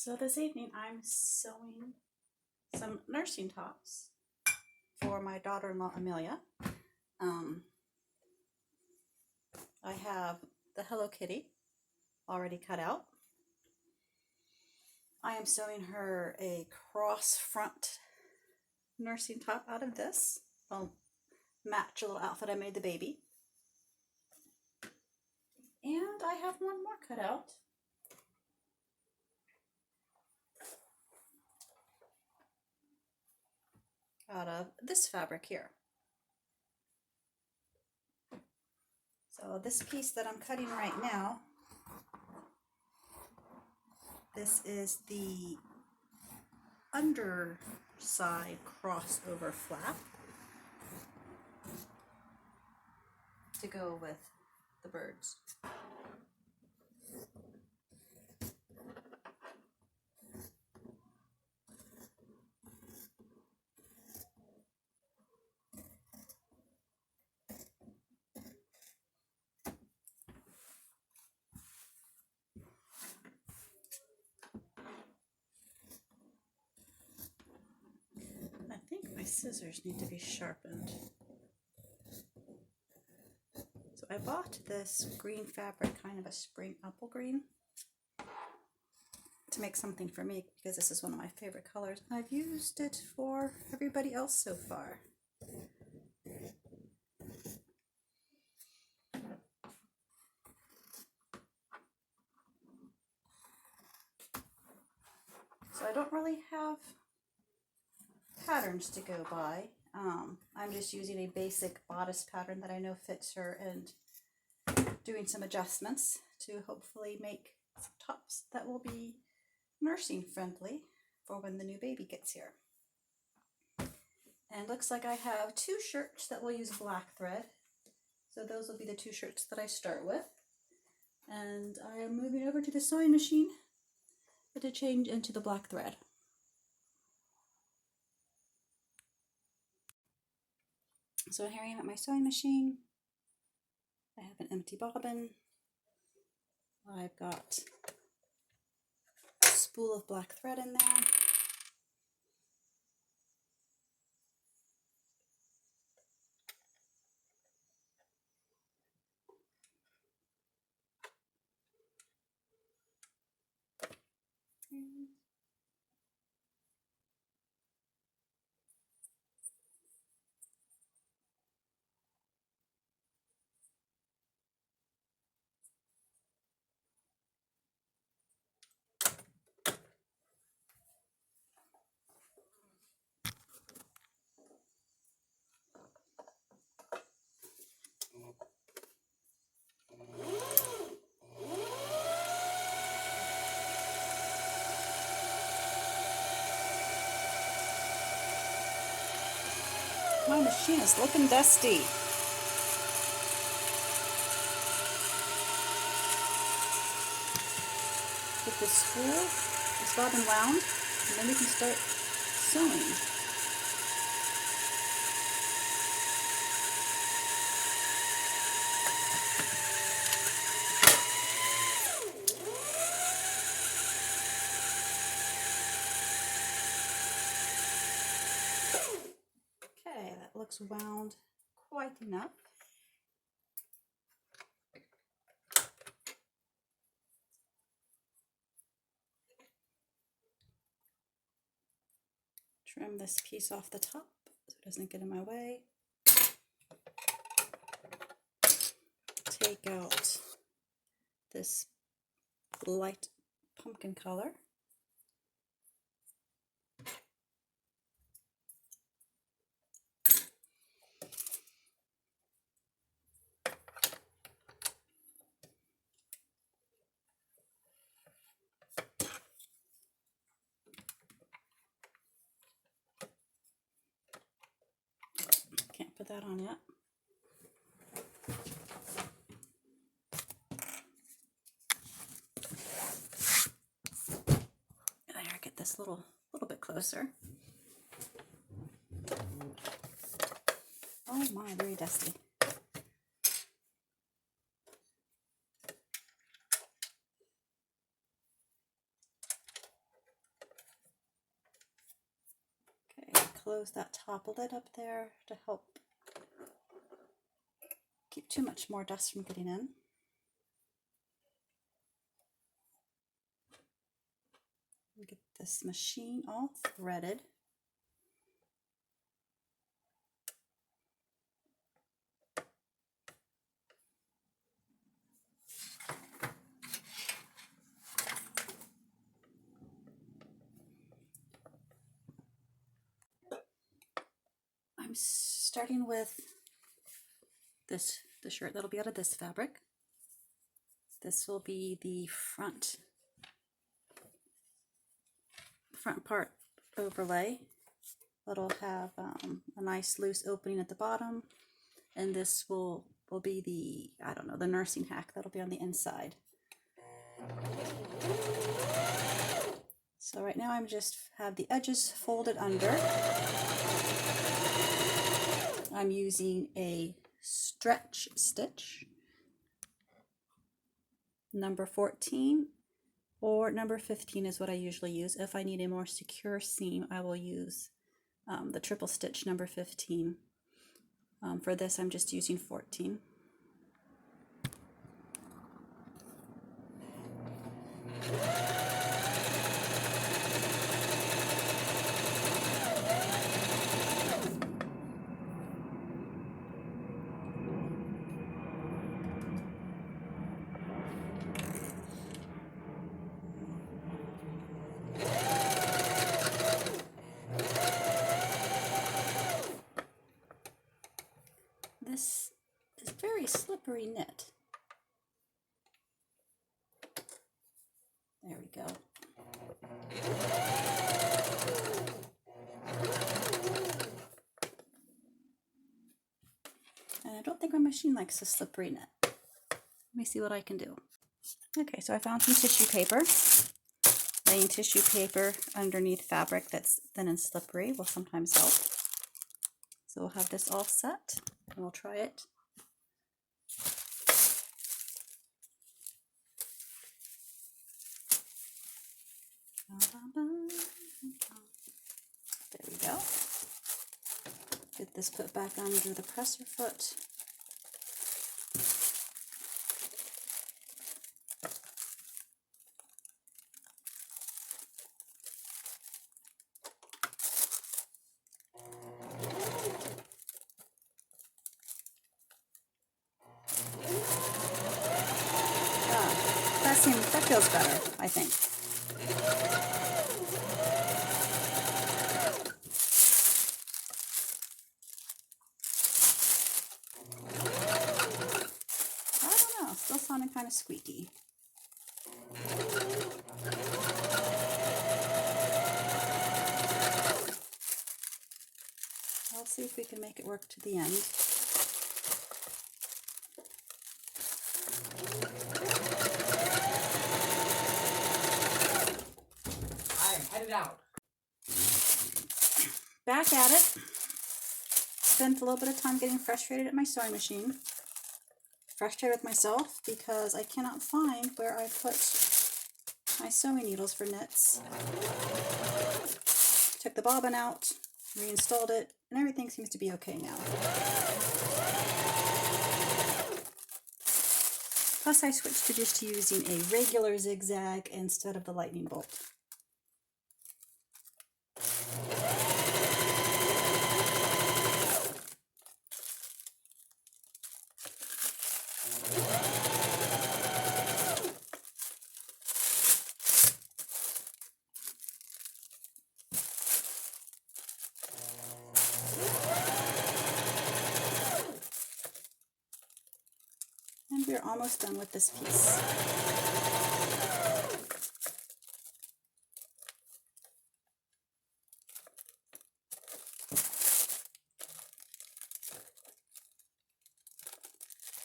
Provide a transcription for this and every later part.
So this evening I'm sewing some nursing tops for my daughter-in-law Amelia. I have the Hello Kitty already cut out. I am sewing her a cross front nursing top out of this. I'll match a little outfit I made the baby. And I have one more cut out. Out of this fabric here. So this piece that I'm cutting right now, this is the underside crossover flap to go with the birds. I think my scissors need to be sharpened. So I bought this green fabric, kind of a spring apple green, to make something for me because this is one of my favorite colors. I've used it for everybody else so far. So I don't really have patterns to go by. I'm just using a basic bodice pattern that I know fits her and doing some adjustments to hopefully make some tops that will be nursing friendly for when the new baby gets here. And looks like I have two shirts that will use black thread. So those will be the two shirts that I start with. And I am moving over to the sewing machine to change into the black thread. So here I am at my sewing machine. I have an empty bobbin. I've got a spool of black thread in there. My machine is looking dusty. Put the spool, this bobbin wound, and then we can start sewing. Okay, that looks wound quite enough. Trim this piece off the top so it doesn't get in my way. Take out this light pumpkin color. Can't put that on yet. There, get this little bit closer. Oh my, very dusty. close that top lid up there to help keep too much more dust from getting in. Get this machine all threaded. I'm starting with the shirt that'll be out of this fabric. This will be the front part overlay. It'll have a nice loose opening at the bottom, and this will be the, I don't know, the nursing hack that'll be on the inside. So right now I'm just have the edges folded under. I'm using a stretch stitch, number 14 or number 15 is what I usually use. If I need a more secure seam, I will use the triple stitch number 15. For this, I'm just using 14. This is very slippery knit. There we go. And I don't think my machine likes the slippery knit. Let me see what I can do. Okay, so I found some tissue paper. Laying tissue paper underneath fabric that's thin and slippery will sometimes help. So we'll have this all set and we'll try it. There we go. Get this put back under the presser foot. That feels better, I think. I don't know, still sounding kind of squeaky. I'll see if we can make it work to the end. Out. Back at it. Spent a little bit of time getting frustrated at my sewing machine. Frustrated with myself because I cannot find where I put my sewing needles for knits. Took the bobbin out, reinstalled it, and everything seems to be okay now. Plus I switched to just using a regular zigzag instead of the lightning bolt. And we're almost done with this piece.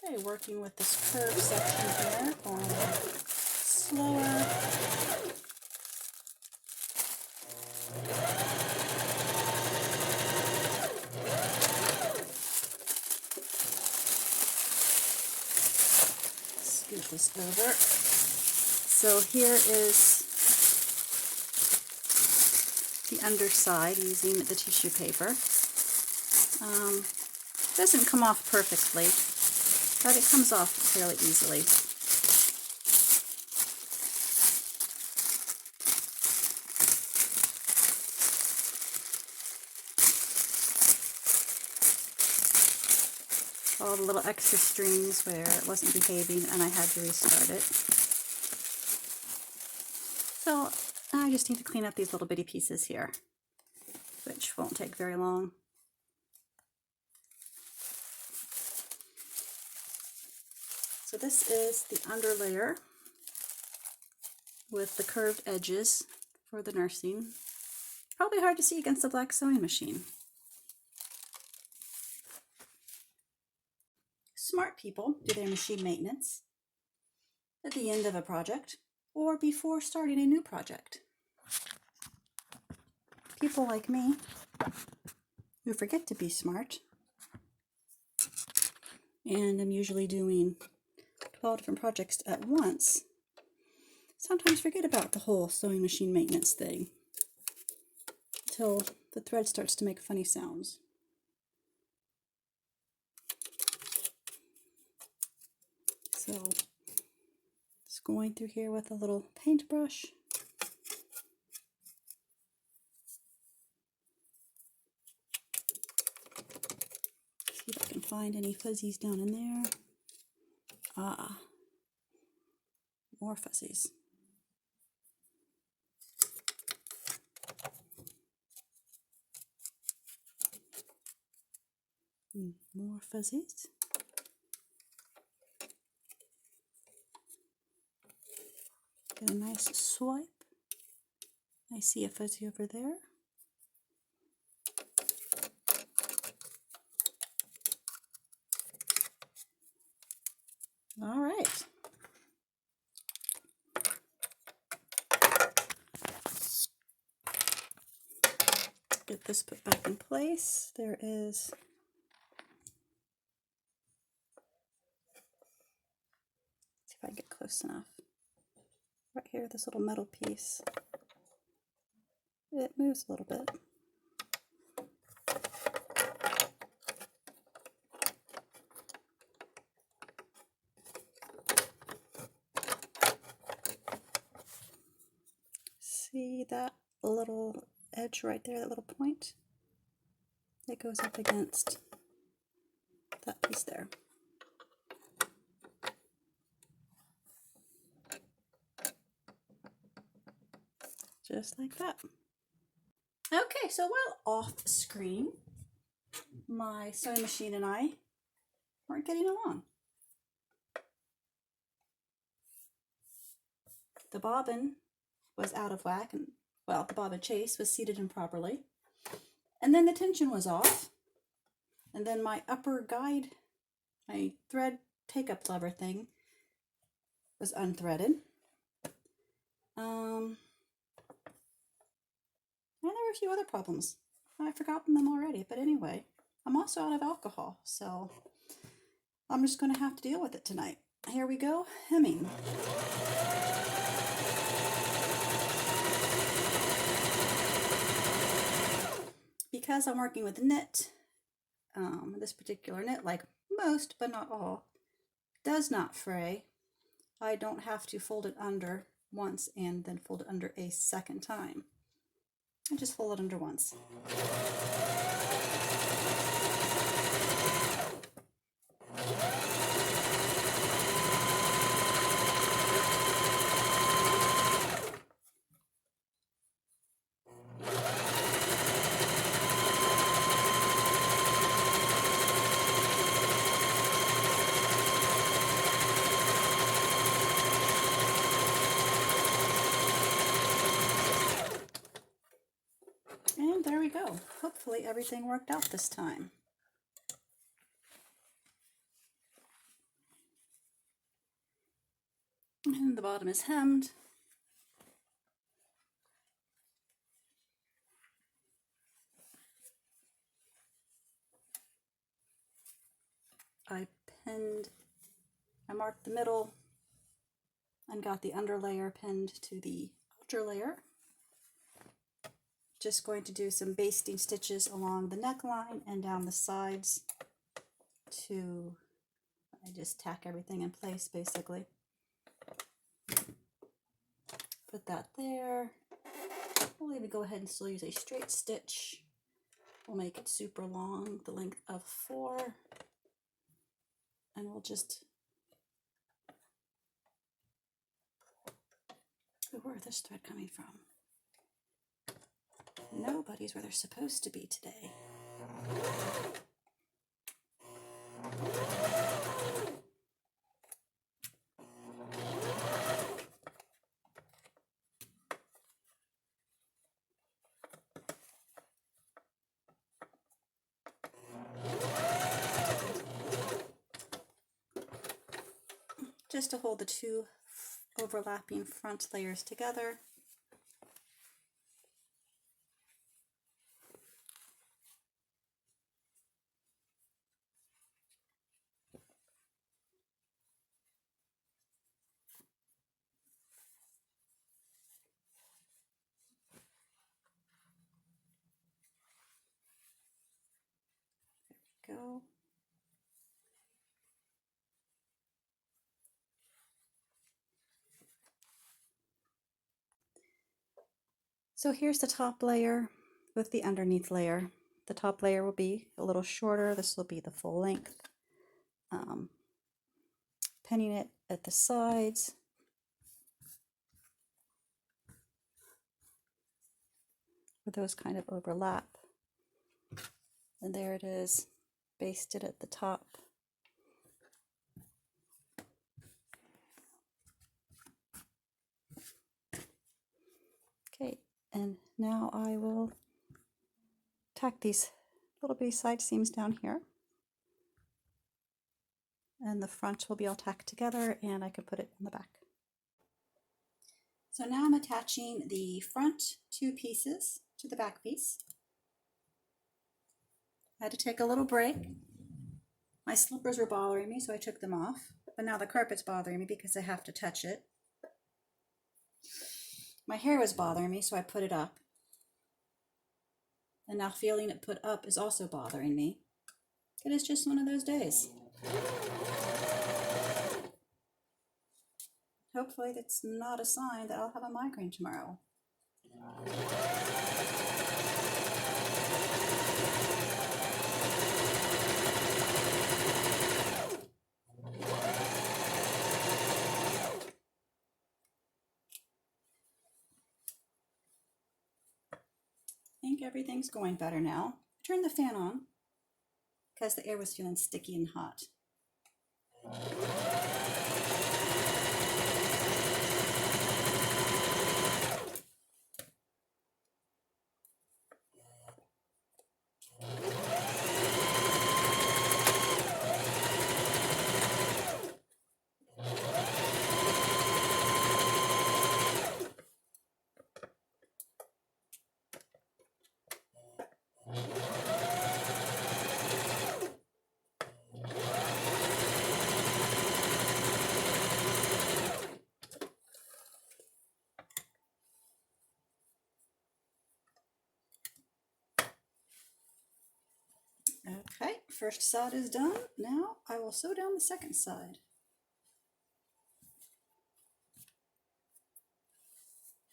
Okay, working with this curved section here, going slower. Scoot this over. So here is the underside using the tissue paper. Doesn't come off perfectly, but it comes off fairly easily. All the little extra strings where it wasn't behaving and I had to restart it. So I just need to clean up these little bitty pieces here, which won't take very long. So this is the under layer with the curved edges for the nursing. Probably hard to see against the black sewing machine. Smart people do their machine maintenance at the end of a project or before starting a new project. People like me who forget to be smart, and I'm usually doing 12 different projects at once, sometimes forget about the whole sewing machine maintenance thing until the thread starts to make funny sounds. So just going through here with a little paintbrush. See if I can find any fuzzies down in there. Ah, more fuzzies. More fuzzies. Get a nice swipe. I see a fuzzy over there. All right. Get this put back in place. There is see if I can get close enough. Right here, this little metal piece. It moves a little bit. See that little edge right there, that little point? It goes up against that piece there. Just like that. Okay, so while off screen, my sewing machine and I weren't getting along. The bobbin was out of whack, and well, the bobbin chase was seated improperly, and then the tension was off, and then my upper guide, my thread take-up lever thing, was unthreaded. And there were a few other problems. I've forgotten them already, but anyway, I'm also out of alcohol, so I'm just going to have to deal with it tonight. Here we go, hemming. Because I'm working with knit, this particular knit, like most but not all, does not fray. I don't have to fold it under once and then fold it under a second time. I just fold it under once. And there we go. Hopefully everything worked out this time. And the bottom is hemmed. I marked the middle and got the under layer pinned to the outer layer just going to do some basting stitches along the neckline and down the sides to, I just tack everything in place basically. Put that there. We'll even go ahead and still use a straight stitch. We'll make it super long, the length of 4. And we'll just, where's this thread coming from? Nobody's where they're supposed to be today. Just to hold the 2 overlapping front layers together. There we go. So here's the top layer with the underneath layer. The top layer will be a little shorter. This will be the full length. Pinning it at the sides. Where those kind of overlap. And there it is, basted at the top. Okay, and now I will tack these little bitty side seams down here. And the front will be all tacked together and I can put it on the back. So now I'm attaching the front 2 pieces to the back piece. I had to take a little break. My slippers were bothering me, so I took them off. But now the carpet's bothering me because I have to touch it. My hair was bothering me, so I put it up. And now feeling it put up is also bothering me. It is just one of those days. Hopefully that's not a sign that I'll have a migraine tomorrow. I think everything's going better now. Turn the fan on because the air was feeling sticky and hot. Okay, first side is done. Now I will sew down the second side.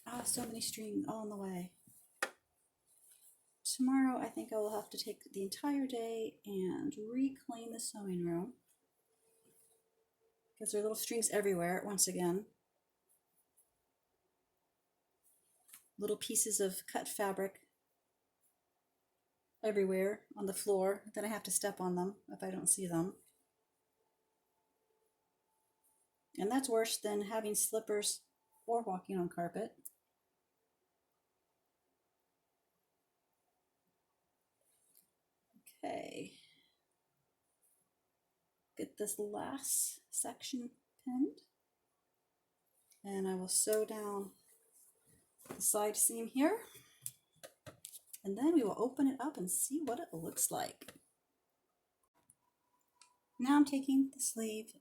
Ah, so many strings all in the way. Tomorrow I think I will have to take the entire day and reclean the sewing room because there are little strings everywhere once again. Little pieces of cut fabric everywhere on the floor. Then I have to step on them if I don't see them. And that's worse than having slippers or walking on carpet. Okay. Get this last section pinned. And I will sew down the side seam here. And then we will open it up and see what it looks like. Now I'm taking the sleeve,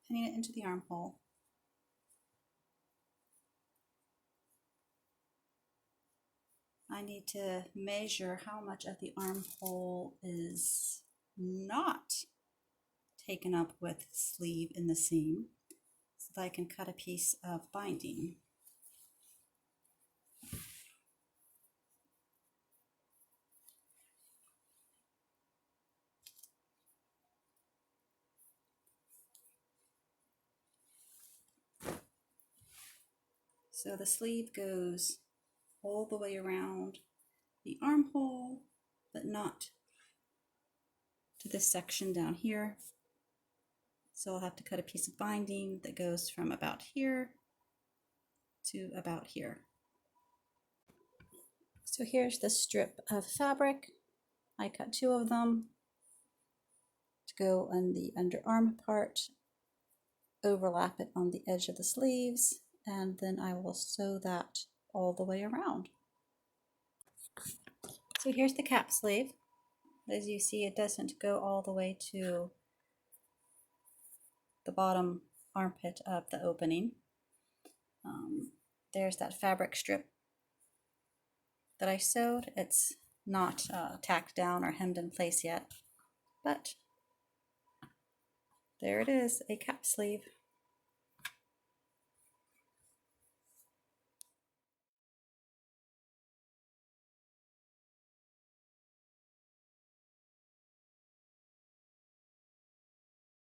pinning it into the armhole. I need to measure how much of the armhole is not taken up with sleeve in the seam so that I can cut a piece of binding. So the sleeve goes all the way around the armhole, but not to this section down here. So I'll have to cut a piece of binding that goes from about here to about here. So here's the strip of fabric. I cut 2 of them to go on the underarm part, overlap it on the edge of the sleeves, and then I will sew that all the way around. So here's the cap sleeve. As you see, it doesn't go all the way to the bottom armpit of the opening. There's that fabric strip that I sewed. It's not tacked down or hemmed in place yet, but there it is, a cap sleeve.